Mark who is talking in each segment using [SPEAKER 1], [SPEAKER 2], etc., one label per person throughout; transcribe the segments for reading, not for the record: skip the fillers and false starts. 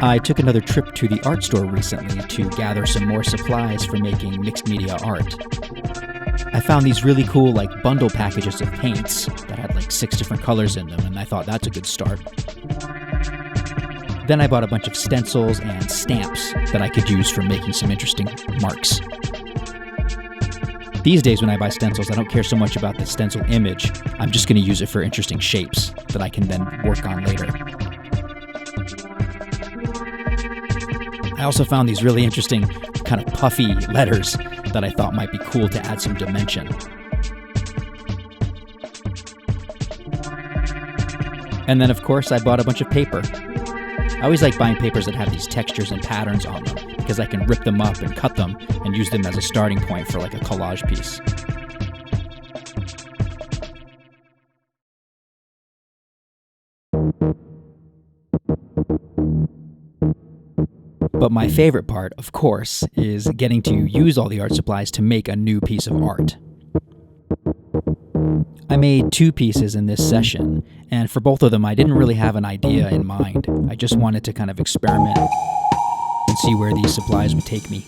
[SPEAKER 1] I took another trip to the art store recently to gather some more supplies for making mixed media art. I found these really cool bundle packages of paints that had 6 different colors in them, and I thought that's a good start. Then I bought a bunch of stencils and stamps that I could use for making some interesting marks. These days when I buy stencils, I don't care so much about the stencil image. I'm just going to use it for interesting shapes that I can then work on later. I also found these really interesting kind of puffy letters that I thought might be cool to add some dimension. And then, of course, I bought a bunch of paper. I always like buying papers that have these textures and patterns on them because I can rip them up and cut them and use them as a starting point for a collage piece. But my favorite part, of course, is getting to use all the art supplies to make a new piece of art. I made 2 pieces in this session, and for both of them I didn't really have an idea in mind. I just wanted to kind of experiment and see where these supplies would take me.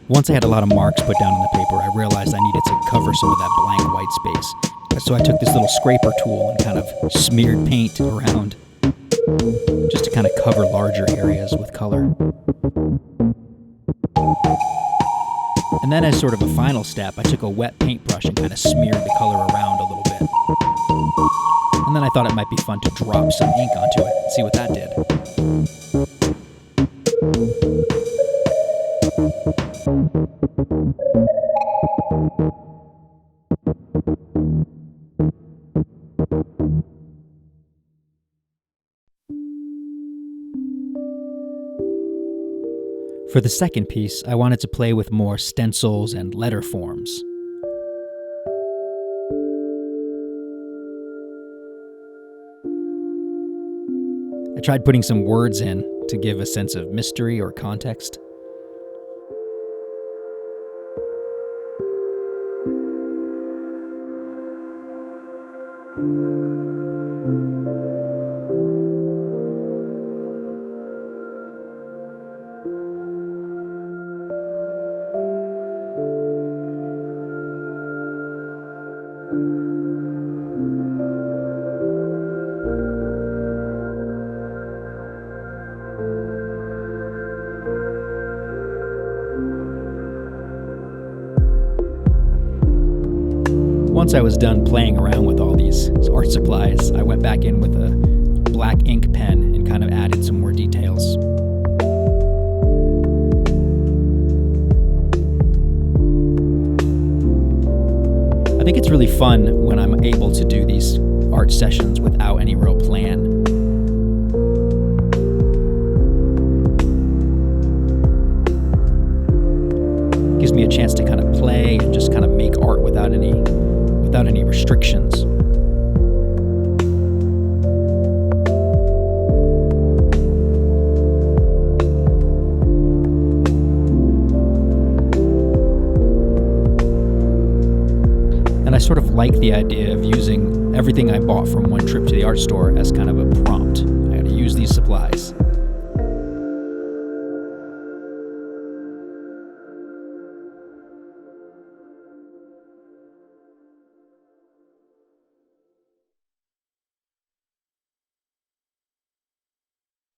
[SPEAKER 1] Once I had a lot of marks put down on the paper, I realized I needed to cover some of that blank white space. So I took this little scraper tool and kind of smeared paint around just to kind of cover larger areas with color. And then as sort of a final step, I took a wet paintbrush and kind of smeared the color around a little bit. And then I thought it might be fun to drop some ink onto it and see what that did. For the second piece, I wanted to play with more stencils and letter forms. I tried putting some words in to give a sense of mystery or context. Once I was done playing around with all these art supplies, I went back in with a black ink pen and kind of added some more details. I think it's really fun when I'm able to do these art sessions without any real plan. It gives me a chance to kind of play and just kind of make art without any restrictions. And I sort of like the idea of using everything I bought from one trip to the art store as kind of a prompt. I gotta use these supplies.